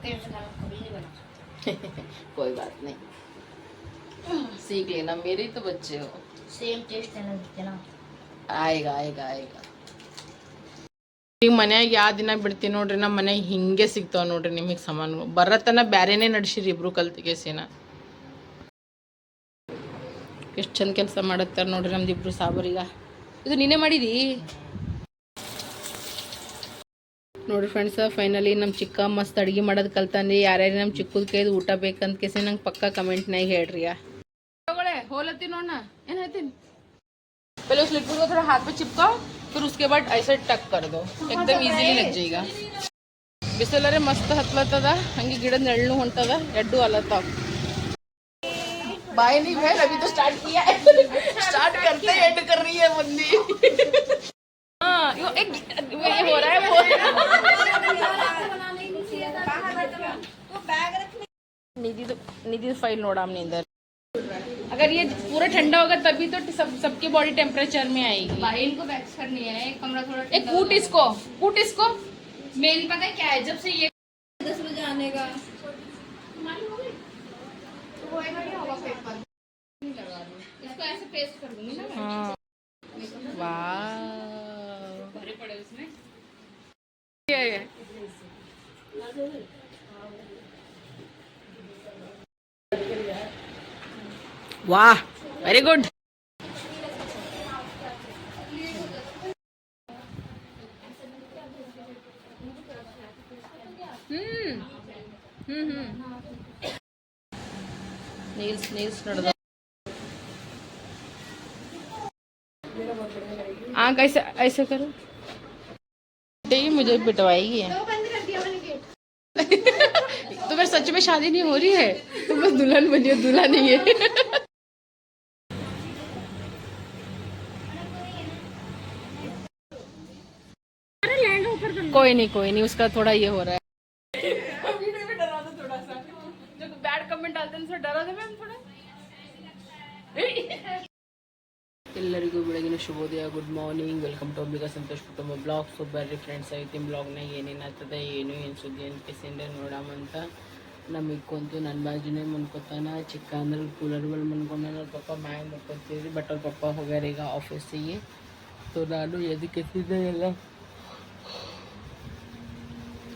तेरे से कभी नहीं बना सकते। कोई बात नहीं, सीख लेना, मेरे ही तो बच्चे हो। सेम टेस्ट है ना। ಆಯ್ಗ ಈಗ ಮನ್ಯಾಗ ಯಾವ ದಿನ ಬಿಡ್ತೀನಿ ನೋಡ್ರಿ, ನಮ್ಮ ಮನ್ಯಾಗ ಹಿಂಗೆ ಸಿಗ್ತಾವ ನೋಡ್ರಿ ನಿಮಗೆ ಸಾಮಾನು. ಬರತನ ಬ್ಯಾರೇನೆ ನಡ್ಸಿರಿ ಇಬ್ರು ಕಲ್ತಿಗೆಸಿನ. ಎಷ್ಟು ಚಂದ ಕೆಲಸ ಮಾಡತ್ತಾರ ನೋಡ್ರಿ ನಮ್ದಿಬ್ರು ಸಾಬರೀಗ. ಇದು ನೀನೇ ಮಾಡಿದಿ ನೋಡ್ರಿ ಫ್ರೆಂಡ್ಸ. ಫೈನಲಿ ನಮ್ಮ ಚಿಕ್ಕ ಮಸ್ತ್ ಅಡುಗೆ ಮಾಡೋದು ಕಲ್ತಾನೆ. ಯಾರ್ಯಾರು ನಮ್ಮ ಚಿಕ್ಕದ ಕೈದು ಊಟ ಬೇಕಂತ ಕೇಸಿ ನಂಗೆ ಪಕ್ಕ ಕಮೆಂಟ್ನಾಗ ಹೇಳ್ರಿ. तगड़े होलती नोड़ना ಏನ್ ಹೇಳ್ತೀನಿ. पहले उस लिक्विड को थोड़ा हाथ पे चिपकाओ, फिर उसके बाद ऐसे टक कर दो, एकदम इजीली लग जाएगा. बिसलरे मस्त हत्लतದ, हंगे गिಡದ ನೆರಳು ಹೊಂಟದ, ಎಡ್ಡು ಅಲತ್ತಾವ. बाय नहीं है, अभी तो स्टार्ट किया है. स्टार्ट करते एंड कर रही है बंदी. हाँ यो एक ये हो रहा है वो. निधि फाइल नोड़ा हमने इधर. अगर ये पूरा ठंडा होगा तभी तो सबके बॉडी टेम्परेचर में आएगी. भाई इनको वैक्स करनी है, कमरा थोड़ा एक कूट इसको. मेन पता है क्या है, जब से ये 10 बजे आने का इसको ऐसे पेस्ट कर दूंगी ना. हाँ वाह भरे पड़े उसमें. ये वाह वेरी गुड. नील्स नोड़. आँख ऐसे ऐसे करो. मुझे पिटवाएगी. तो फिर सच में शादी नहीं हो रही है, तो बस दुल्हन बनी हो, दूल्हा नहीं है. कोई नहीं उसका थोड़ा ये हो रहा है. वीडियो में डरा दो थोड़ा सा, जो बैड कमेंट डालते हैं उनसे डरा दो मैम थोड़ा. ಎಲ್ಲರಿಗೂ ಬೆಳಗಿನ ಶುಭೋದಯ. Good morning, welcome to Ambika Santosh ಕುಟುಂಬ ಬ್ಲಾಗ್. ಸೊ ಬರ್ರಿ ಫ್ರೆಂಡ್ಸ್, ಐತಿನ ಬ್ಲಾಗ್ನಾಗ ಏನೇನು ಆಗ್ತದೆ ಏನು ಸುದ್ದಿ ಅಂತ ಕಿಸಿಂಡೆ ನೋಡಾಮಂತ. ನಮಗೆ ಕೊಂತು ನನ್ನ ಬಾಜುನೇ ಮನ್ಕೋತಾನ. ಚಿಕ್ಕ ಅಂದ್ರೆ ಕೂಲರ್ಗಳು ಮನ್ಕೊಂಡ ಅವ್ರ ಪಪ್ಪ ಮ್ಯಾಗ ಮನ್ಕೊತೀರಿ. ಬಟ್ ಅವ್ರ ಪಪ್ಪ ಹೋಗ್ಯಾರ ಈಗ ಆಫೀಸಿಗೆ. ಸೊ ನಾನು ಎದಕ್ಕೆ ಎತ್ತಿದ್ದೆ ಎಲ್ಲ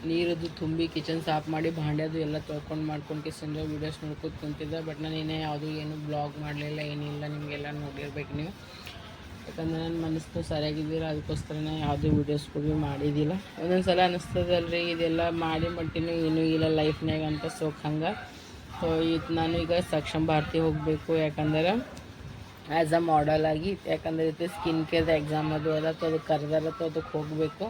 ನೀರದು ತುಂಬಿ ಕಿಚನ್ ಸಾಫ್ ಮಾಡಿ ಭಾಂಡ್ಯದು ಎಲ್ಲ ಮಾಡ್ಕೊಂಡು ಕಿಸಂದ್ರೆ ವೀಡಿಯೋಸ್ ನೋಡ್ಕೊತ ಕುಂತಿದ್ದೆ. ಬಟ್ ನಾನು ಇನ್ನೇ ಯಾವುದೂ ಏನು ಬ್ಲಾಗ್ ಮಾಡಲಿಲ್ಲ, ಏನಿಲ್ಲ. ನಿಮಗೆಲ್ಲ ನೋಡಿರ್ಬೇಕು ನೀವು, ಯಾಕಂದ್ರೆ ನನ್ನ ಮನಸ್ಸು ಸರಿಯಾಗಿದ್ದೀರ, ಅದಕ್ಕೋಸ್ಕರನೇ ಯಾವುದೇ ವೀಡಿಯೋಸ್ ಕೂಡ ಮಾಡಿದ್ದಿಲ್ಲ. ಒಂದೊಂದು ಸಲ ಅನ್ನಿಸ್ತದಲ್ರಿ ಇದೆಲ್ಲ ಮಾಡಿ ಮಟ್ಟಿನೂ ಏನೂ ಇಲ್ಲ ಲೈಫ್ನಾಗ ಅಂತ. ಸೋಕ್ ಹಂಗೆ. ಸೊ ನಾನು ಈಗ ಸಕ್ಷಮ ಭಾರತಿ ಹೋಗಬೇಕು, ಯಾಕಂದ್ರೆ ಆ್ಯಸ್ ಅ ಮಾಡಲ್ ಆಗಿ. ಯಾಕಂದ್ರೆ ಇದು ಸ್ಕಿನ್ ಕೇರ್ದು ಎಕ್ಸಾಮ್ ಅದು ಅದ, ಸೊ ಅದಕ್ಕೆ ಕರೆದಾರ, ಸೊ ಅದಕ್ಕೆ ಹೋಗಬೇಕು.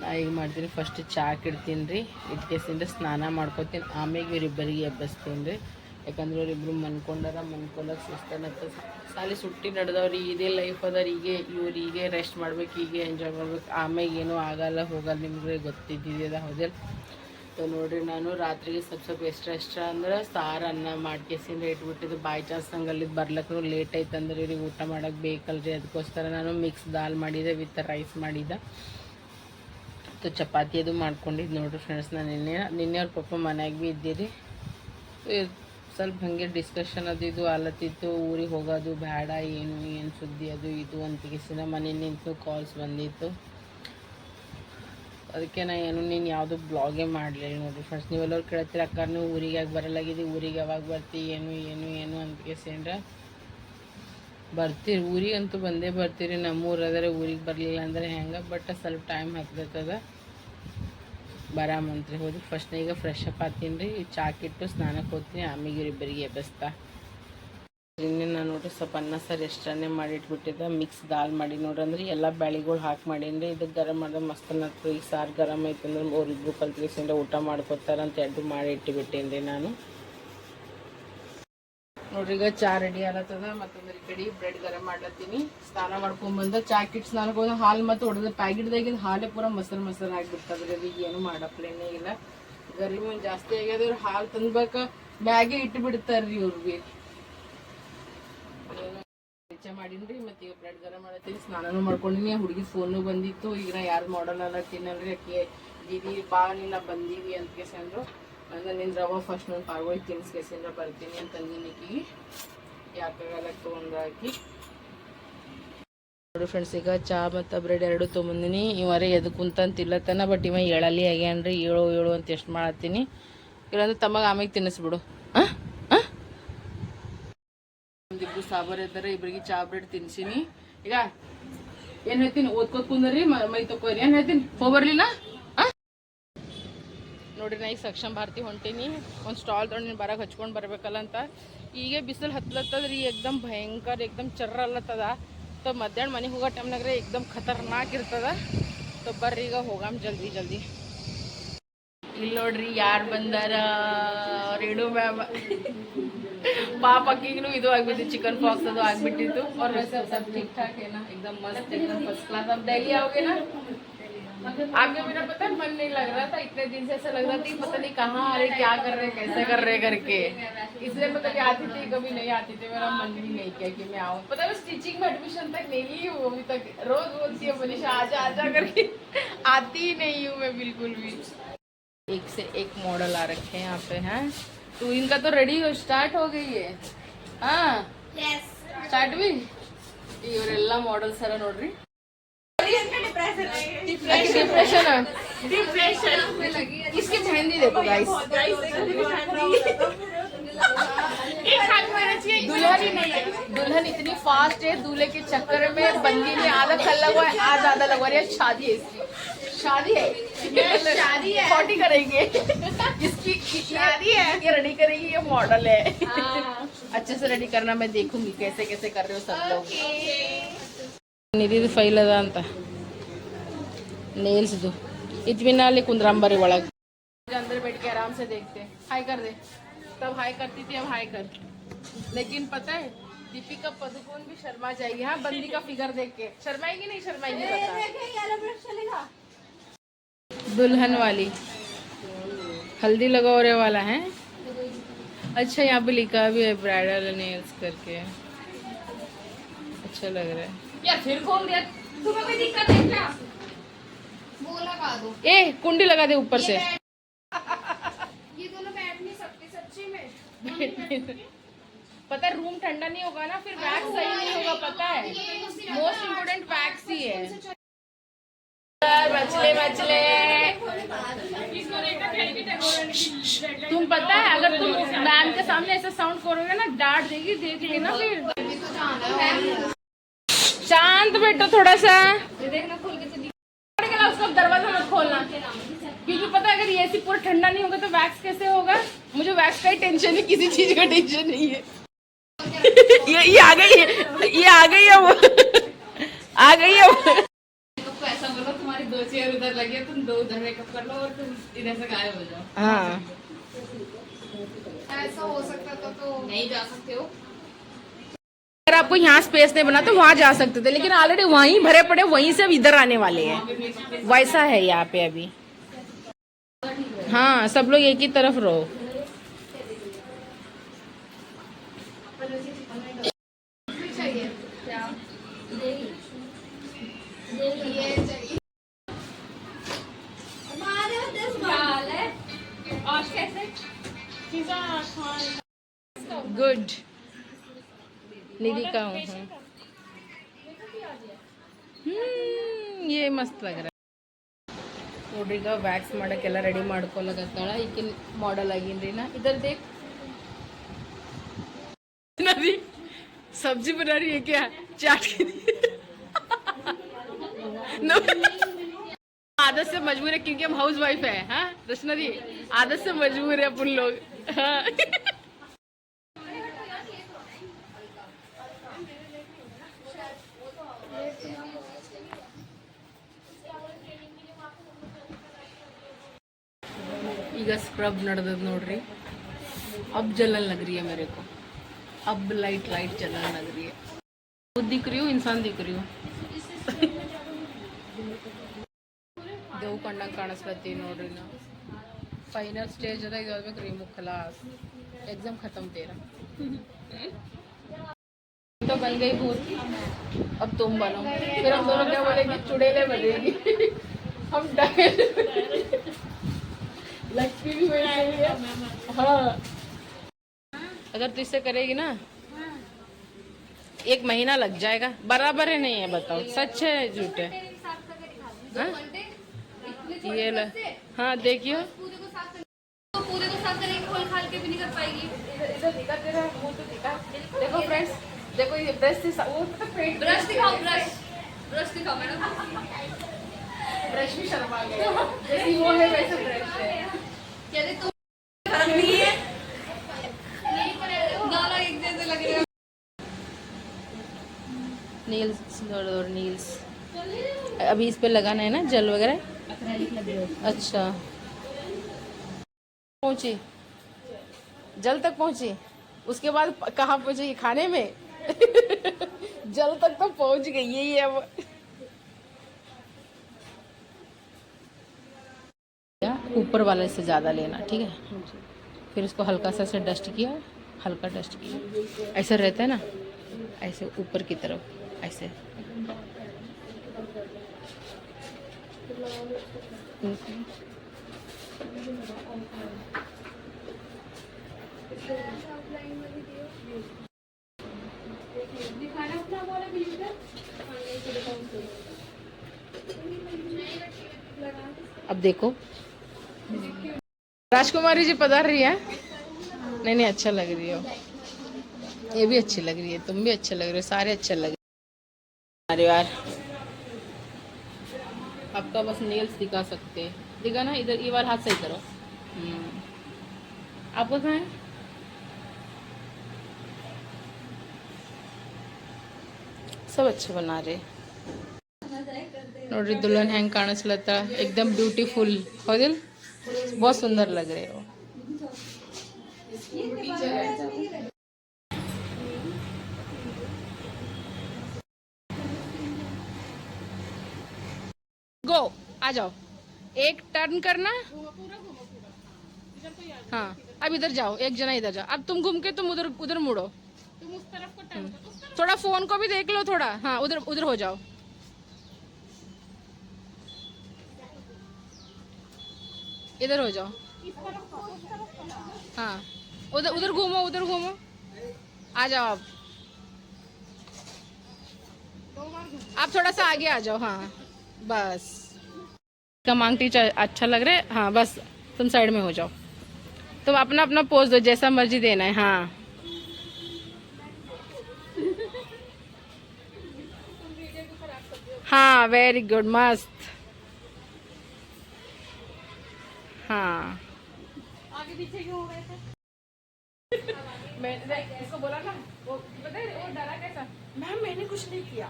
ನಾ ಈಗ ಮಾಡ್ತೀನಿ, ಫಸ್ಟ್ ಚಾಕ್ ಇಡ್ತೀನಿ ರೀ. ಇಟ್ಕೇಸಿಂದ ಸ್ನಾನ ಮಾಡ್ಕೊತೀನಿ. ಆಮೇಲೆ ಇವರಿಬ್ಬರಿಗೆ ಎಬ್ಬಿಸ್ತೀನಿ ರೀ. ಯಾಕಂದ್ರೆ ಇವರಿಬ್ರು ಮನ್ಕೊಳಕ್ಕೆ ಸುಸ್ತಾನತ್ತ. ಸಾಲಿ ಸುಟ್ಟಿ ನಡೆದವ್ರಿ, ಇದೇ ಲೈಫ್ ಅದ. ಹೀಗೆ ರೆಸ್ಟ್ ಮಾಡ್ಬೇಕು, ಹೀಗೆ ಎಂಜಾಯ್ ಮಾಡ್ಬೇಕು. ಆಮೇಲೆ ಏನೂ ಆಗಲ್ಲ ಹೋಗಲ್ಲ, ನಿಮ್ಗೆ ಗೊತ್ತಿದ್ದಿದೆ ಹೌದಿಲ್ಲ. ಸೊ ನೋಡಿರಿ, ನಾನು ರಾತ್ರಿಗೆ ಸ್ವಲ್ಪ ಎಕ್ಸ್ಟ್ರಾ ಅಂದ್ರೆ ಸಾರು ಅನ್ನ ಮಾಡ್ಕೇಸಿಂದ ಇಟ್ಬಿಟ್ಟಿದ್ದು. ಬೈ ಚಾನ್ಸ್ ನಂಗೆ ಅಲ್ಲಿದ್ದು ಬರ್ಲಕ್ಕೂ ಲೇಟ್ ಆಯ್ತು ಅಂದ್ರೆ ಇವ್ರಿಗೆ ಊಟ ಮಾಡೋಕ್ಕೆ ಬೇಕಲ್ರಿ, ಅದಕ್ಕೋಸ್ಕರ ನಾನು ಮಿಕ್ಸ್ ದಾಲ್ ಮಾಡಿದೆ ವಿತ್ ರೈಸ್ ಮಾಡಿದ್ದೆ. ಸೊ ಚಪಾತಿ ಅದು ಮಾಡ್ಕೊಂಡಿದ್ದು ನೋಡಿರಿ ಫ್ರೆಂಡ್ಸ್. ನಾನು ನಿನ್ನೆ ಅವ್ರ ಪಪ್ಪ ಮನ್ಯಾಗ ಭೀ ಇದ್ದೀರಿ. ಸ್ವಲ್ಪ ಹಾಗೆ ಡಿಸ್ಕಷನ್ ಅದು ಇದು ಆಲತ್ತಿತ್ತು, ಊರಿಗೆ ಹೋಗೋದು ಬೇಡ, ಏನು ಸುದ್ದಿ ಅದು ಇದು ಅಂತಿಗಿಸಿನ ಮನೆ ನಿಂತು ಕಾಲ್ಸ್ ಬಂದಿತ್ತು. ಅದಕ್ಕೆ ನೀನು ಯಾವುದೂ ಬ್ಲಾಗೇ ಮಾಡಲಿಲ್ಲ ನೋಡಿರಿ ಫ್ರೆಂಡ್ಸ್. ನೀವೆಲ್ಲರೂ ಕೇಳ್ತೀರ, ಅಕ್ಕ ನೀವು ಊರಿಗೆ ಯಾಕೆ ಬರಲಾಗಿದ್ದು, ಊರಿಗೆ ಯಾವಾಗ ಬರ್ತಿ, ಏನು ಅಂತಿಗೆಸಿಂದ್ರೆ ಬರ್ತೀರಿ. ಊರಿಗಂತೂ ಬಂದೇ ಬರ್ತೀರಿ. ನಮ್ಮೂರಾದರೆ ಊರಿಗೆ ಬರಲಿಲ್ಲ ಅಂದರೆ ಹೆಂಗೆ. ಬಟ್ ಸ್ವಲ್ಪ ಟೈಮ್ ಹಾಕ್ತದ ಬರಾಮಂತ್ರಿ. ಹೋದ್ರಿ ಫಸ್ಟ್ ಈಗ ಫ್ರೆಶ್ ಅಪ್ ಆಗ್ತೀನಿ ರೀ. ಚಾಕಿಟ್ಟು ಸ್ನಾನಕ್ಕೆ ಹೋಗ್ತೀನಿ. ಆಮೇಲೆ ಇವರಿಬ್ಬರಿಗೆ ಎಬ್ಬಿಸ್ತಾ. ಇನ್ನೇ ನಾನು ನೋಡ್ರಿ ಸ್ವಲ್ಪ ಅನ್ನ ಸಾರು ಎಷ್ಟನ್ನೇ ಮಾಡಿಟ್ಬಿಟ್ಟಿದ್ದೆ. ಮಿಕ್ಸ್ ದಾಲ್ ಮಾಡಿ ನೋಡ್ರಿ, ಅಂದ್ರೆ ಎಲ್ಲ ಬ್ಯಾಳಿಗಳು ಹಾಕಿ ಮಾಡೀನಿ ರೀ. ಇದಕ್ಕೆ ಗರಂ ಮಾಡಿದ್ರೆ ಮಸ್ತ್ ಅನ್ನತ್ತೆ. ಈಗ ಸಾರು ಗರಮ್ ಐತೆ ಅಂದ್ರೆ ಅವ್ರಿಬ್ರು ಕಲ್ತ್ಲಿಸಿಂದ ಊಟ ಮಾಡ್ಕೊತಾರಂತ ಎಡ್ಡು ಮಾಡಿ ಇಟ್ಟುಬಿಟ್ಟೇನಿ ರೀ ನಾನು. ನೋಡ್ರಿ ಈಗ ಚಾ ರೆಡಿ ಆಗತ್ತದ. ಮತ್ತೊಂದ್ರ ಕಡೆ ಬ್ರೆಡ್ ಗರಂ ಮಾಡ್ಲತ್ತೀನಿ. ಸ್ನಾನ ಮಾಡ್ಕೊಂಡ್ಬಂದ ಚಾಕಿಟ್ಟು ಸ್ನಾನಕ್ಕೆ ಹೋದ. ಹಾಲು ಮತ್ತು ಹೊಡೆದ ಪ್ಯಾಕೆಟ್ದಾಗಿಂದ ಹಾಲೇ ಪೂರ ಮೊಸರು ಆಗಿಬಿಡ್ತದ್ರಿ. ಅದು ಏನು ಮಾಡಪ್ಲೇನೇ ಇಲ್ಲ. ಗರಿಮು ಜಾಸ್ತಿ ಆಗ್ಯದ್ರ ಹಾಲು ತಂದ್ಬೇಕ ಮ್ಯಾಗೆ ಇಟ್ಟು ಬಿಡ್ತಾರ್ರಿ ಇವ್ರಿಗೆ. ಚಾ ಮಾಡೀನಿ. ಮತ್ತು ಈಗ ಬ್ರೆಡ್ ಗರಂ ಮಾಡತ್ತೀನಿ. ಸ್ನಾನನೂ ಮಾಡ್ಕೊಂಡಿನಿ. ಹುಡುಗಿ ಫೋನು ಬಂದಿತ್ತು. ಈಗ ನಾ ಯಾರು ಮಾಡಲ್ಲ ತಿನ್ನಲ್ರಿ. ಅಕ್ಕಿ ದೀದಿ ಬಾ ನೀನು ಬಂದೀವಿ ಅಂತ ಅಂದರು. ಅಂದ್ರೆ ನಿನ್ನ ರವ ಫಸ್ಟ್ ನಾನು ಪಾರ್ಗೋಳಿ ತಿನ್ಸ್ಕೇಸಿಂದ ಬರ್ತೀನಿ ಅಂತಂದಿನಿಕ್ಕಿ ಯಾಕಾಗಲ್ಲ ತೊಗೊಂಡಾಕಿ ನೋಡಿ ಫ್ರೆಂಡ್ಸ್. ಈಗ ಚಾ ಮತ್ತು ಬ್ರೆಡ್ ಎರಡು ತೊಗೊಂಬಂದಿನಿ. ಇವರೇ ಎದು ಕುಂತಂತ ತಿಲ್ಲತ್ತನ, ಬಟ್ ಇವ ಹೇಳಲ್ಲಿ ಆಗ್ಯಾನ್ರಿ. ಏಳು ಅಂತ ಎಷ್ಟು ಮಾಡತ್ತೀನಿ. ಇಲ್ಲಾಂದ್ರೆ ತಮಗೆ ಆಮೇಲೆ ತಿನ್ನಿಸ್ಬಿಡು. ಒಂದಿಬ್ರು ಸಾಂಬಾರು ಇದ್ದಾರೆ, ಇಬ್ರಿಗೆ ಚಾ ಬ್ರೆಡ್ ತಿನ್ಸಿನಿ. ಈಗ ಏನು ಹೇಳ್ತೀನಿ, ಓದ್ಕೋತ್ ಕುಂದ್ರಿ, ಮೈ ತಕೋರಿ. ಏನು ಹೇಳ್ತೀನಿ, ಹೋಗ್ಬರ್ಲಿಲ್ಲ ನೋಡ್ರಿ. ನಾ ಈಗ ಸಕ್ಷಮ ಭಾರತಿ ಹೊಂಟೀನಿ. ಒಂದು ಸ್ಟಾಲ್ ತೊಗೊಂಡು ನೀನು ಬರಾಗ ಹಚ್ಕೊಂಡು ಬರ್ಬೇಕಲ್ಲ ಅಂತ. ಈಗ ಬಿಸಿಲು ಹತ್ಲತ್ತದ್ರಿ, ಏಕ್ದಮ್ ಭಯಂಕರ, ಏಕ್ದಮ್ ಚರ್ರ ಅಲ್ಲತ್ತದ. तो मध्याह्न मने होगो टाइम्नाग एकदम खतरनाक इರ್ತದ. तो ಬರ್ರಿ ಈಗ ಹೋಗಾಮ್ ಜಲ್ದಿ ಜಲ್ದಿ. ಇಲ್ಲಿ ನೋಡ್ರಿ ಯಾರು ಬಂದಾರ, ರೇಣು ಮ್ಯಾಮ್. ಪಾಪ ಅಕ್ಕಿಗೂ ಇದು ಆಗ್ಬಿಟ್ಟಿತ್ತು, ಚಿಕನ್ पॉक्स ಅದು ಆಗ್ಬಿಟ್ಟಿತ್ತು. और वैसे सब ठीक ठाक है ना, एकदम मस्त, एकदम फर्स्ट क्लास. अब दिल्ली आओगे ना, आपके बिना पता मन नहीं लग रहा था. इतने दिन से ऐसा लग रहा था पता नहीं कहाँ आ रहे, क्या कर रहे, कैसे कर रहे करके. इसलिए पता नहीं आती थी, कभी नहीं आती थी. मेरा मन भी नहीं किया कि मैं आऊँ. पता है स्टिचिंग में एडमिशन तक नहीं ली हूँ अभी तक. रोज बोलती है मनीषा आजा आजा करके, आती ही नहीं हूँ मैं बिल्कुल भी. एक से एक मॉडल आ रखे हैं यहाँ पे हैं. तो इनका तो रेडी स्टार्ट हो गई है. हाँ स्टार्ट भी ಇವರೆಲ್ಲ मॉडल्स सर ನೋಡ್ರಿ. डिप्रेशन इसकी मेहंदी देखो गाइस. दुल्हन इतनी फास्ट है, दूल्हे के चक्कर में बंदी में आधा कल लगवा है, आधा लगवा रही है. शादी है इसकी, शादी है, शादी है, पार्टी करेंगे. इसकी शादी है, ये रेडी करेगी, ये मॉडल है. अच्छे से रेडी करना, मैं देखूंगी कैसे कैसे कर रहे हो सब लोग. निधि फैल अदा ಅಂತ नेल्स इतमिनाल कुंद्राम बरे ಒಳಗೆ. अंदर बैठ के आराम से देखते. हाय कर दे. तब हाय करती थी, अब हाय कर. लेकिन पता है दीपिका पादुकोण भी शर्मा जाएगी. हाँ बंदी का फिगर देख के शर्माएगी, नहीं शर्माएगी बता. दुल्हन वाली हल्दी लगाने वाला है. अच्छा यहाँ पे लिखा भी है ब्राइडल नेल्स करके. अच्छा लग रहा है यार. फिर खोल दिया, तुम्हें कोई दिक्कत है क्या? वो लगा दो. ए कुंडी लगा दे ऊपर से. ये दोनों बैठ नहीं सकते सच्ची में. पता है रूम ठंडा नहीं होगा ना, फिर वैक्स सही नहीं होगा. पता है मोस्ट इम्पोर्टेंट वैक्स ही है. मचले तुम पता है अगर तुम मैम के सामने ऐसा साउंड करोगे ना, डांट देगी. देख लेना फिर. शांत बैठो थोड़ा सा. देखना खोल के उसका दरवाजा मत खोलना, क्योंकि पता है अगर ये ऐसी पूरा ठंडा नहीं होगा तो वैक्स कैसे होगा. मुझे वैक्स का ही टेंशन है, किसी चीज का टेंशन नहीं है. ये आ गई है, ये आ गई है, वो आ गई है. तो ऐसा बोलो तुम्हारी 2 चेयर उधर लगी है, तुम 2 उधर मेकअप कर लो और तुम इधर से गायब हो जाओ. हाँ ऐसा हो सकता था तो नहीं जा सकते हो. अगर आपको यहाँ स्पेस नहीं बना तो वहाँ जा सकते थे, लेकिन ऑलरेडी वहीं भरे पड़े, वहीं से अब इधर आने वाले हैं. वैसा है यहाँ पे अभी. हाँ सब लोग एक ही तरफ रहो. गुड निधि का हूँ. ये मस्त लग रहा है. ನೋಡ್ರಿ ಈಗ ವ್ಯಾಕ್ಸ್ ಮಾಡೋಕ್ಕೆಲ್ಲ ರೆಡಿ ಮಾಡ್ಕೊಳಕತ್ತಾಳ. ಈಗಿನ ಮಾಡಲ್ ಆಗಿನ್ರಿ ನಾ. इधर देख नदी सब्जी बना रही है क्या, चाट के. आदत से मजबूर है क्योंकि हम हाउस वाइफ है. हाँ रचना दी आदत से मजबूर है अपन लोग. हाँ ಈಗ ಸ್ಕ್ರಬ್ ನಡೆದದ ನೋಡ್ರಿ. अब जलन लग रही है मेरे को. अब लाइट लाइट जलन लग रही है. खुद दिख रही हूँ, इंसान दिख रही हूँ. देव कंडंग काಣಿಸ್ಲತ್ತಿ ನೋಡ್ರಿ. ನಾ फाइनल स्टेज अदा इधर में क्रीम खलास. एग्जाम खत्म तेरा. तो बन गई भूत, अब तुम बनो. फिर हम दोनों क्या बोलेंगे, चुड़ैले बनेगी. हम लक्ष्मी भी बन गई है. हाँ, अगर तू इससे करेगी ना 1 महीना लग जाएगा। बराबर है नहीं है, बताओ सच है झूठ है? हाँ? ये ल हाँ देखियो, पूरे को साफ करेंगे, खोल खाल के भी नहीं कर पाएगी। इधर दिखा, तेरा मुंह तो दिखा। देखो फ्रेंड्स, देखो ये ब्रश से वो तो पेट, ब्रश दिखाओ, ब्रश दिखाओ मैडम। ब्रश भी शर्मा गया, जैसे वो है वैसे ब्रश है। कहते तुम खराब नहीं है, गाला एक जैसे लग रहा है। नील्स और नील्स अभी इस पे लगाना है ना, जेल वगैरह। अच्छा, पहुंची, जल तक पहुंची, उसके बाद कहाँ पहुंची? खाने में। जल तक तो पहुंच गई, यही है वो। ऊपर वाले से ज़्यादा लेना, ठीक है? फिर इसको हल्का सा से डस्ट किया, हल्का डस्ट किया, ऐसे रहता है ना, ऐसे ऊपर की तरफ ऐसे। अब देखो, राजकुमारी जी पधार रही है। नहीं नहीं, अच्छा लग रही हो, ये भी अच्छी लग रही है, तुम भी अच्छे लग रहे हो, सारे अच्छे लग रहे हैं। अरे यार, आपका बस नेल्स दिखा सकते हैं, दिखा ना? इधर ये वाला हाथ सही करो। आपका कहाँ है? सब अच्छे बना रहे नोड्री, दुल्हन ಹೆಂಗ್ ಕಾಣಿಸ್ಲತ್ತ, एकदम ब्यूटीफुल ಹೌದಿಲ್ಲ? बहुत सुंदर लग रहे हो। गो, आ जाओ, एक टर्न करना। हाँ, अब इधर जाओ, एक जना इधर जाओ, अब तुम घूम के तुम उधर उधर मुड़ो, तुम उस तरफ को टर्न करो। थोड़ा फोन को भी देख लो थोड़ा। हाँ, उधर उधर हो जाओ, इधर हो जाओ। हाँ, उधर उधर घूमो, उधर घूमो, आ जाओ आप थोड़ा सा आगे आ जाओ। हाँ बस, का मांग टीचर अच्छा लग रहा है। हाँ बस, तुम साइड में हो जाओ, तुम अपना अपना पोज दो, जैसा मर्जी देना है। हाँ हाँ, वेरी गुड, मस्त। हाँ, आगे पीछे क्यों हो गए थे? मैंने इसको बोला ना, वो पता है वो डरा कैसा, मैम मैंने कुछ नहीं किया।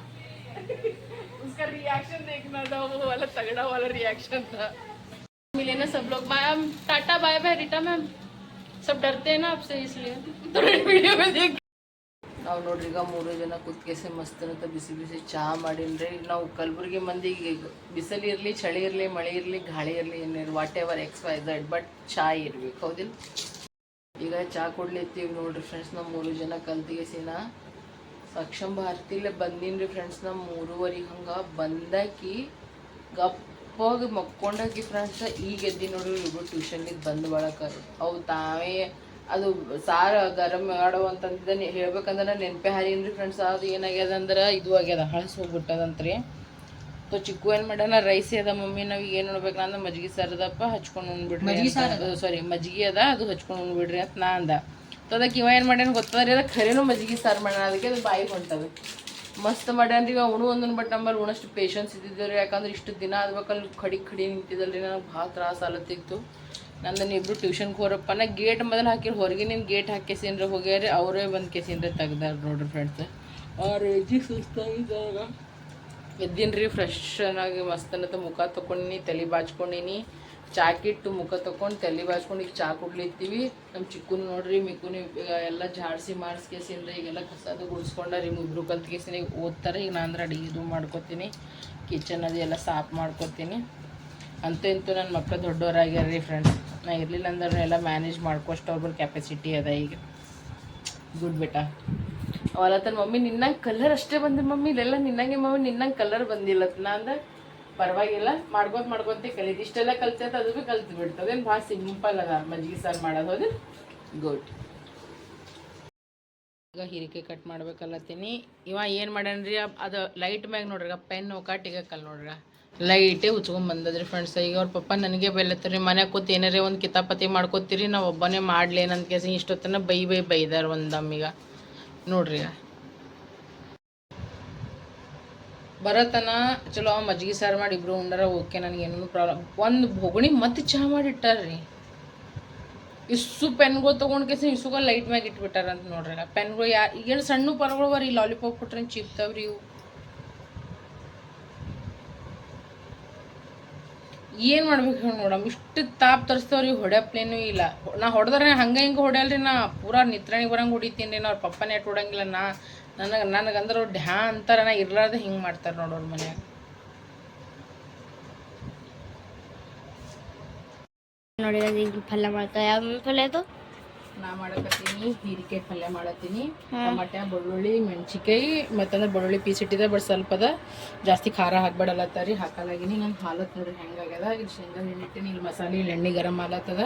उसका रिएक्शन देखना था, वो वाला तगड़ा वाला रिएक्शन था। मिले ना सब लोग, ma'am tata bye bye Rita ma'am, सब डरते हैं ना आपसे, इसलिए तो वीडियो में देख। ನಾವು ನೋಡ್ರಿ ಈಗ 3 ಜನ ಕೂತ್ಕೇಸಿ ಮಸ್ತ್ ಅಂತ ಬಿಸಿ ಬಿಸಿ ಚಹಾ ಮಾಡಿನ್ರಿ. ನಾವು ಕಲಬುರಗಿ ಮಂದಿಗೆ ಬಿಸಿಲು ಇರಲಿ, ಚಳಿ ಇರಲಿ, ಮಳೆ ಇರಲಿ, ಗಾಳಿ ಇರಲಿ, ಏನಿರಲಿ, ವಾಟ್ ಎವರ್ XYZ, ಬಟ್ ಚಹಾ ಇರ್ಬೇಕು, ಹೌದಿಲ್ಲ? ಈಗ ಚಹಾ ಕೊಡ್ಲಿತ್ತೀವಿ ನೋಡ್ರಿ ಫ್ರೆಂಡ್ಸ್, ನಾವು 3 ಜನ ಕಲ್ತಿಗೆಸಿನ ಸಕ್ಷಮ ಭಾರತಿಲೆ ಬಂದಿನ್ರಿ ಫ್ರೆಂಡ್ಸ್. ನಮ್ಮ 3:30 ಹಂಗೆ ಬಂದಾಕಿ ಗಪ್ಪಾಗಿ ಮಕ್ಕೊಂಡಾಕಿ ಫ್ರೆಂಡ್ಸ್. ಈಗ ಎದ್ದಿ ನೋಡ್ರಿ, ಇಬ್ಬರು ಟ್ಯೂಷನ್ಗೆ ಬಂದು ಬಳಕ ಅವು ತಾವೇ ಅದು ಸಾರು ಗರಂ ಮಾಡೋ ಅಂತಂದಿದ್ದ ಹೇಳ್ಬೇಕಂದ್ರೆ ನೆನಪೆ ಹಾರಿನ್ರಿ ಫ್ರೆಂಡ್ಸ್. ಅದು ಏನಾಗ್ಯದ ಅಂದ್ರೆ ಇದು ಆಗ್ಯದ, ಹಳಸು ಹೋಗ್ಬಿಟ್ಟದಂತ್ರಿ. तो ಚಿಕ್ಕು ಏನು ಮಾಡ್ಯಾನ, ರೈಸ್ ಅದ ಮಮ್ಮಿ, ನಾವು ಏನು ನೋಡ್ಬೇಕು ಅಂದ್ರೆ ಮಜ್ಜಿಗೆ ಸಾರದಪ್ಪ ಹಚ್ಕೊಂಡು ಉಣ್ಬಿಡ್ರಿ, ಸಾರಿ ಮಜ್ಜಿಗೆ ಅದ ಅದು ಹಚ್ಕೊಂಡು ಉಣ್ಬಿಡ್ರಿ ಅಂತ ನಾ ಅಂದ. तो ಅದಕ್ಕೆ ಇವ ಏನು ಮಾಡ್ಯಾನ ಗೊತ್ತದ್ರಿ, ಅದಕ್ಕೆ ಖರೇನೂ ಮಜ್ಜಿಗೆ ಸಾರು ಮಾಡ್ಯಾನ, ಅದಕ್ಕೆ ಅದು ಬಾಯಿಗೆ ಹೊಂಟದ. ಮಸ್ತ್ ಮಾಡ್ಯಾನ್ರಿ ಇವ. ಉಣು ಒಂದನ್ನು ಬಟ್ ನಂಬಲ್ಲಿ ಉಣಷ್ಟು ಪೇಷನ್ಸ್ ಇದ್ದಿದ್ದವ್ರಿ, ಯಾಕಂದ್ರೆ ಇಷ್ಟು ದಿನ ಆದ್ಬೇಕಲ್ಲಿ ಖಡಿ ನಿಂತಿದ್ದಲ್ರಿ, ನನಗೆ ಭಾಳ ತ್ರಾಸ ಆಲತ್ತಿತ್ತು. ನಂದನ್ನು ಇಬ್ಬರು ಟ್ಯೂಷನ್ಗೆ ಹೋರಪ್ಪ, ನಾ ಗೇಟ್ ಮೊದಲು ಹಾಕಿರಿ, ಹೊರಗಿನಿಂದ ಗೇಟ್ ಹಾಕೇಸಿನ್ರಿ ಹೋಗ್ಯಾರಿ, ಅವರೇ ಬಂದು ಕೇಸಿನ್ರಿ ತೆಗ್ದಾರ ನೋಡ್ರಿ ಫ್ರೆಂಡ್ಸ್. ಆ ರೇಜಿ ಸುಸ್ತಾಗಿದ್ದಾಗ ಎದ್ದೀನ್ರಿ, ಫ್ರೆಶ್ ಆಗಿ ಮಸ್ತ್ ಅನ್ನತ್ತ ಮುಖ ತೊಗೊಂಡಿನಿ, ತಲೆ ಬಾಚ್ಕೊಂಡಿನಿ, ಚಾಕಿಟ್ಟು ಮುಖ ತೊಗೊಂಡು ತಲೆ ಬಾಚ್ಕೊಂಡು ಈಗ ಚಾ ಕುಡ್ಲಿತ್ತೀವಿ. ನಮ್ಮ ಚಿಕ್ಕುನು ನೋಡ್ರಿ ಮಿಕ್ಕುನು ಎಲ್ಲ ಜಾಡಿಸಿ ಮಾಡಿಸ್ಕೇಸಿನ್ರಿ, ಈಗೆಲ್ಲ ಕಸದು ಗುಡಿಸ್ಕೊಂಡ್ರಿ, ಇಬ್ಬರು ಕಲ್ತ್ಕೇಸಿನ ಈಗ ಓದ್ತಾರೆ. ಈಗ ನಾನು ಅಡುಗೆ ಇದು ಮಾಡ್ಕೊತೀನಿ, ಕಿಚನ್ ಅದು ಎಲ್ಲ ಸಾಫ್ ಮಾಡ್ಕೊತೀನಿ. ಅಂತೂ ಇಂತೂ ನನ್ನ ಮಕ್ಕಳು ದೊಡ್ಡವರಾಗ್ಯಾರ ರೀ ಫ್ರೆಂಡ್ಸ್. ನಾ ಇರಲಿಲ್ಲ ಅಂದ್ರೆ ಎಲ್ಲ ಮ್ಯಾನೇಜ್ ಮಾಡ್ಕೋಷ್ಟು ಅವ್ರ ಕೆಪಾಸಿಟಿ ಅದ ಈಗ. ಗುಡ್ ಬೇಟ. ಅವಲ್ಲ ತನ್ನ ಮಮ್ಮಿ ನಿನ್ನಂಗೆ ಕಲರ್ ಅಷ್ಟೇ ಬಂದಿಲ್ಲ ಮಮ್ಮಿ, ಇಲ್ಲೆಲ್ಲ ನಿನ್ನಂಗೆ ಮಮ್ಮಿ, ನಿನ್ನಂಗೆ ಕಲರ್ ಬಂದಿಲ್ಲ. ನಾ ಅಂದ ಪರವಾಗಿಲ್ಲ, ಮಾಡ್ಕೊಂತ ಕಲೀತು. ಇಷ್ಟೆಲ್ಲ ಕಲ್ತೈತೆ ಅದು ಭೀ ಕಲ್ತು ಬಿಡ್ತದೆ. ಅದೇನು ಭಾಳ ಸಿಂಪಲ್ ಅದ ಮಜ್ಜಿಗೆ ಸಾರು ಮಾಡೋದು. ಹೌದು, ಗುಡ್. ಈಗ ಹೀರಿಕಾಯಿ ಕಟ್ ಮಾಡ್ಬೇಕಲ್ಲತ್ತೀನಿ. ಇವ ಏನು ಮಾಡ್ಯಾನ್ರಿ, ಅದು ಲೈಟ್ ಮ್ಯಾಗ ನೋಡ್ರಿ ಪೆನ್ ಕಾಟಿಗೆ ಕಲ್ ನೋಡ್ರಿ ಲೈಟೇ ಉಚ್ಕೊಂಡ್ ಬಂದದ್ರಿ ಫ್ರೆಂಡ್ಸ್. ಈಗ ಅವ್ರ ಪಪ್ಪ ನನಗೆ ಬೈಲತ್ತರಿ, ಮನ್ಯಾಗ ಕೂತ್ ಏನಾರೇ ಒಂದು ಕಿತಾಪತಿ ಮಾಡ್ಕೋತೀರಿ, ನಾವು ಒಬ್ಬನೇ ಮಾಡ್ಲೇನಂತ ಕೇಸಿ ಇಷ್ಟೊತ್ತನ ಬೈದಾರ ಒಂದಮ್ಮೀಗ ನೋಡ್ರಿ. ಬರತನ ಚಲೋ ಮಜ್ಜಿಗೆ ಸಾರು ಮಾಡಿ ಇಬ್ರು ಉಂಡಾರ ಓಕೆ, ನನಗೇನೂ ಪ್ರಾಬ್ಲಮ್. ಒಂದು ಬೊಗಣಿ ಮತ್ತೆ ಚಹಾ ಮಾಡಿಟ್ಟಾರ್ರಿ. ಇಷ್ಟು ಪೆನ್ಗಳು ತೊಗೊಂಡು ಕೇಸಿ ಇಸುಗ ಲೈಟ್ ಮ್ಯಾಗ ಇಟ್ಬಿಟ್ಟಾರಂತ ನೋಡ್ರಿ. ಪೆನ್ಗಳು ಈಗೇನು ಸಣ್ಣ ಪರ್ಗಳು ಬರ್ರಿ, ಲಾಲಿಪಾಪ್ ಕೊಟ್ರೆ ಚಿಪ್ತಾವ್ರಿ ಇವು. ಏನು ಮಾಡ್ಬೇಕು ಹೇಳಿ ನೋಡಮ್, ಇಷ್ಟು ತಾಪ್ ತರಿಸ್ತವ್ರಿ, ಹೊಡ್ಯಪ್ಲೇನೂ ಇಲ್ಲ. ನಾ ಹೊಡೆದ್ರೆ ಹಂಗೆ ಹಿಂಗೆ ಹೊಡ್ಯಲ್ರಿ, ನಾ ಪೂರಾ ನಿತ್ರಾಣಿಗೆ ಬರಂಗೆ ಹೊಡಿತೀನಿ ರೀ. ನಾ ಅವ್ರ ಪಪ್ಪನೇ ಎಟ್ಟು ಹೊಡಂಗಿಲ್ಲ. ನನಗಂದ್ರೆ ಅವ್ರು ಡ್ಯಾ ಅಂತಾರ, ನಾ ಇರ್ಲಾರ್ದೆ ಹಿಂಗೆ ಮಾಡ್ತಾರೆ ನೋಡೋರು ಮನ್ಯಾಗ. ನೋಡಿ ಪಲ್ಯ ಮಾಡ್ತಾರೆ. ಯಾವ ಪಲ್ಯ ಅದು? ನಾ ಮಾಡಕತ್ತೀನಿ ಹೀರಿಕಾಯಿ ಪಲ್ಯ ಮಾಡತ್ತೀನಿ. ಟಮಾಟೆ, ಬೆಳ್ಳುಳ್ಳಿ, ಮೆಣಸಿಕಾಯಿ ಮತ್ತಂದ್ರೆ ಬೆಳ್ಳುಳ್ಳಿ ಪೀಸ್ ಇಟ್ಟಿದೆ, ಬಟ್ ಸ್ವಲ್ಪ ಅದ, ಜಾಸ್ತಿ ಖಾರ ಹಾಕ್ಬೇಡಲ್ಲತ್ತಾರಿ. ಹಾಕಲಾಗಿನಿ. ನಾನು ಹಾಲತ್ ನೋಡ್ರಿ ಹೆಂಗಾಗ್ಯದ. ಇಲ್ಲಿ ಶೇಂಗಾ ಎಣ್ಣಿಟ್ಟಿನಿ, ಇಲ್ಲಿ ಮಸಾಲೆ, ಇಲ್ಲಿ ಎಣ್ಣೆ ಗರಂ ಹಾಲತ್ತದ.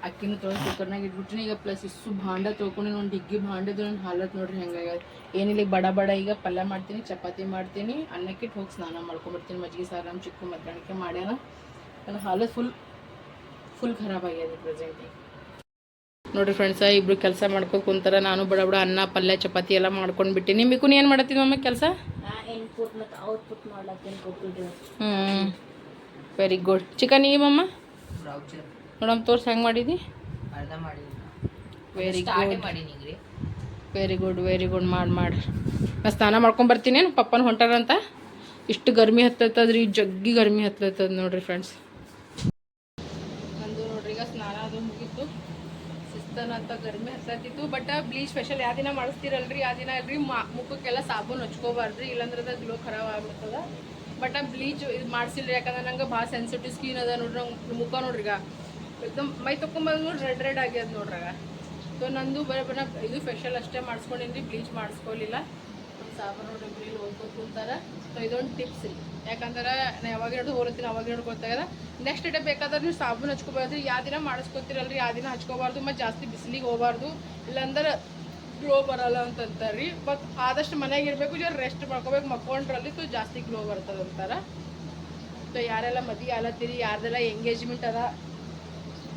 ಅಕ್ಕಿನೂ ತೊಗೊಂಡು ಕುಕ್ಕರ್ನಾಗ ಇಟ್ಬಿಟ್ರಿ. ಈಗ ಪ್ಲಸ್ ಇಷ್ಟು ಭಾಂಡ ತೊಗೊಂಡು ಒಂದು ಡಿಗ್ಗಿ ಭಾಂಡದು ನಾನು ಹಾಲತ್ ನೋಡ್ರಿ ಹೆಂಗಾಗ್ಯದ. ಏನಿಲ್ಲ ಬಡ ಈಗ ಪಲ್ಯ ಮಾಡ್ತೀನಿ, ಚಪಾತಿ ಮಾಡ್ತೀನಿ, ಅನ್ನಕ್ಕಿಟ್ಟು ಹೋಗಿ ಸ್ನಾನ ಮಾಡ್ಕೊಂಡ್ಬಿಡ್ತೀನಿ. ಮಜ್ಜಿಗೆ ಸಾರು ನಮ್ಮ ಚಿಕ್ಕ ಮಧ್ಯಾಹ್ನಕ್ಕೆ ಮಾಡ್ಯಾನ. ನನ್ನ ಹಾಲತ್ ಫುಲ್ ಖರಾಬ್ ಆಗ್ಯದ ಪ್ರೆಸೆಂಟಿಗೆ ನೋಡ್ರಿ ಫ್ರೆಂಡ್ಸ. ಇಬ್ರು ಕೆಲಸ ಮಾಡ್ಕೊಂಡು ಕುಂತಾರ. ನಾನು ಬಡ ಅನ್ನ ಪಲ್ಯ ಚಪಾತಿ ಎಲ್ಲ ಮಾಡ್ಕೊಂಡು ಬಿಟ್ಟಿನಿ. ಮಿಕ್ಕುನ್ ಏನು ಮಾಡತ್ತೀನಿ ಮಮ್ಮ ಕೆಲಸ? Very good. ಚಿಕನ್ ಈ ಮಮ್ಮ ನೋಡಮ್ ತೋರ್ಸಿ ಹೆಂಗೆ ಮಾಡಿದಿ? ವೆರಿ ಗುಡ್ ಮಾಡಿ. ನಾ ಸ್ನಾನ ಮಾಡ್ಕೊಂಡು ಬರ್ತೀನಿ. ಪಪ್ಪನ ಹೊಂಟಾರಂತ. ಇಷ್ಟು ಗರ್ಮಿ ಹತ್ತತ್ತದ್ರಿ, ಜಗ್ಗಿ ಗರ್ಮಿ ಹತ್ತತ್ತದ ನೋಡ್ರಿ ಫ್ರೆಂಡ್ಸ್. ನಂದು ನೋಡ್ರಿ ಈಗ ಸ್ನಾನ ಅದು ಮುಗೀತು. ಅಂತ ಗರ್ಮಿ ಹತ್ತತ್ತಿತ್ತು. ಬಟ್ ಬ್ಲೀಚ್ ಫೇಶಿಯಲ್ ಯಾವ ದಿನ ಮಾಡಿಸ್ತೀರಲ್ರಿ ಆ ದಿನ ಅಲ್ರಿ ಮುಖಕ್ಕೆಲ್ಲ ಸಾಬೂನು ಹಚ್ಕೋಬಾರ್ದ್ರಿ, ಇಲ್ಲಾಂದ್ರೆ ಅದು ಗ್ಲೋ ಖರಾಬ್ ಆಗ್ಬಿಡ್ತದ. ಬಟ್ ಬ್ಲೀಚ್ ಇದು ಮಾಡಿಸಿಲ್ರಿ, ಯಾಕಂದ್ರೆ ನಂಗೆ ಭಾಳ ಸೆನ್ಸಿಟಿವ್ ಸ್ಕಿನ್ ಅದ ನೋಡ್ರಿ. ನಂಗೆ ಮುಖ ನೋಡ್ರಿ ಈಗ ಎಕ್ದಮ್ ಮೈ ತೊಗೊಂಬಂದು ನೋಡಿ ರೆಡ್ ಆಗ್ಯದ ನೋಡ್ರಾಗ. ಸೊ ನಂದು ಬರೀ ಇದು ಫೇಶಿಯಲ್ ಅಷ್ಟೇ ಮಾಡಿಸ್ಕೊಂಡಿನ್ರಿ, ಬ್ಲೀಚ್ ಮಾಡಿಸ್ಕೊಲಿಲ್ಲ. ಒಂದು ಸಾಬೂನು ನೋಡ್ರಿ ಇಲ್ಲಿ ಓದ್ಕೊತ ಕುಂತಾರ. ಸೊ ಇದೊಂದು ಟಿಪ್ಸ್ ರೀ, ಯಾಕಂದ್ರೆ ನಾ ಯಾವಾಗ ಹಿಡಿದು ಹೋಲತ್ತೀನಿ ಅವಾಗ ಹಿಡ್ಕೊತಾಗದ. ನೆಕ್ಸ್ಟ್ ಡೇ ಬೇಕಾದ್ರೆ ನೀವು ಸಾಬೂನು ಹಚ್ಕೋಬಾರ್ದು. ಯಾವ ದಿನ ಮಾಡಿಸ್ಕೊತೀರಲ್ರಿ ಆ ದಿನ ಹಚ್ಕೋಬಾರ್ದು, ಮತ್ತು ಜಾಸ್ತಿ ಬಿಸಿಲಿಗೆ ಹೋಗಬಾರ್ದು, ಇಲ್ಲಾಂದ್ರೆ ಗ್ಲೋ ಬರಲ್ಲ ಅಂತಂತಾರೆ ರೀ. ಬಟ್ ಆದಷ್ಟು ಮನೆಯಾಗ ಇರಬೇಕು, ಜರ ರೆಸ್ಟ್ ಮಾಡ್ಕೋಬೇಕು, ಮಕ್ಕೊಂಡ್ರಲ್ಲಿ ಸೊ ಜಾಸ್ತಿ ಗ್ಲೋ ಬರ್ತದೆ ಅಂತಾರೆ. ಸೊ ಯಾರೆಲ್ಲ ಮದುವೆ ಆಲತ್ತೀರಿ, ಯಾರ್ದೆಲ್ಲ ಎಂಗೇಜ್ಮೆಂಟ್ ಅದ,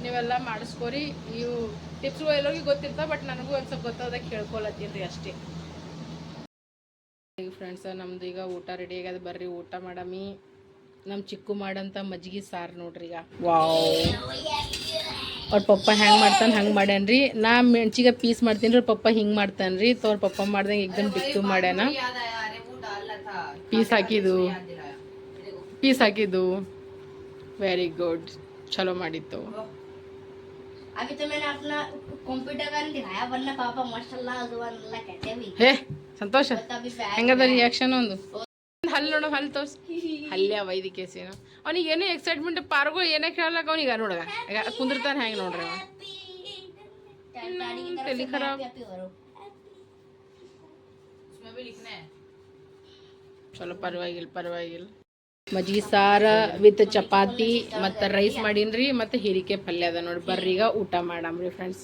ನೀವೆಲ್ಲ ಮಾಡಿಸ್ಕೋರಿ. ಇವು ಟಿಪ್ಸ್ಗಳು ಎಲ್ಲರಿಗೂ ಗೊತ್ತಿರ್ತಾವೆ, ಬಟ್ ನನಗೂ ಒಂದು ಸ್ವಲ್ಪ ಗೊತ್ತಾದಾಗ ಕೇಳ್ಕೊಳತ್ತೀನಿ ರೀ ಅಷ್ಟೇ. ಫ್ರೆಂಡ್ಸ ನಮ್ದು ಈಗ ಊಟ ರೆಡಿ ಆಗ್ಯದ, ಬರ್ರಿ ಊಟ ಮಾಡಮಿ. ನಮ್ಮ ಚಿಕ್ಕು ಮಾಡಂತ ಮಜ್ಜಿಗೆ ಸಾರು ನೋಡ್ರಿ. ಈಗ ವಾವ್, ಅವ್ರ ಪಪ್ಪ ಹೆಂಗೆ ಮಾಡ್ತಾನೆ ಹಂಗೆ ಮಾಡ್ಯಾನ್ರಿ. ನಾ ಮೆಣ್ಸಿಗೆ ಪೀಸ್ ಮಾಡ್ತೀನಿ ರೀ, ಪಪ್ಪ ಹಿಂಗೆ ಮಾಡ್ತಾನೆ ರೀ. ತೋರ್ ಪಪ್ಪ ಮಾಡ್ದಂಗೆ ಎಕ್ದಮ್ ಬಿತ್ತು ಮಾಡ್ಯಾನ. ಪೀಸ್ ಹಾಕಿದ್ದು ವೆರಿ ಗುಡ್, ಚಲೋ ಮಾಡಿತ್ತು. अभी तो मैंने अपना कंप्यूटर का दिखाया, वरना पापा माशाल्लाह अल्लाह कहते भी। ಹೇ ಸಂತೋಷ, ಹೆಂಗದ ರಿಯಾಕ್ಷನ್? ಒಂದು ಹಲ್ಲು ನೋಡು, ಹಲ್ಲು ತೋರ್ಸ್. ಹಲ್ಲೆ ವೈದ್ಯಕೇಸಿನ ಅವನಿಗೆ ಏನೋ ಎಕ್ಸೈಟ್ಮೆಂಟ್ ಪಾರ್ಗೋ ಏನೇ ಕೇಳಲಕ್ಕ ಅವನಿಗೆ ನೋಡಗ ಕುಂದಿರ್ತಾನೆ ಹೆಂಗೆ ನೋಡ್ರಿ. ತಲೆ ಖರಾಬ್. ಚಲೋ ಪರವಾಗಿಲ್ಲ. ಮಜ್ಜಿಗೆ ಸಾರ ವಿತ್ ಚಪಾತಿ ಮತ್ತು ರೈಸ್ ಮಾಡೀನ್ರಿ, ಮತ್ತು ಹೀರಿಕಾಯಿ ಪಲ್ಯ ಅದ ನೋಡಿ. ಬರ್ರಿ ಈಗ ಊಟ ಮಾಡಮ್ರಿ ಫ್ರೆಂಡ್ಸ್.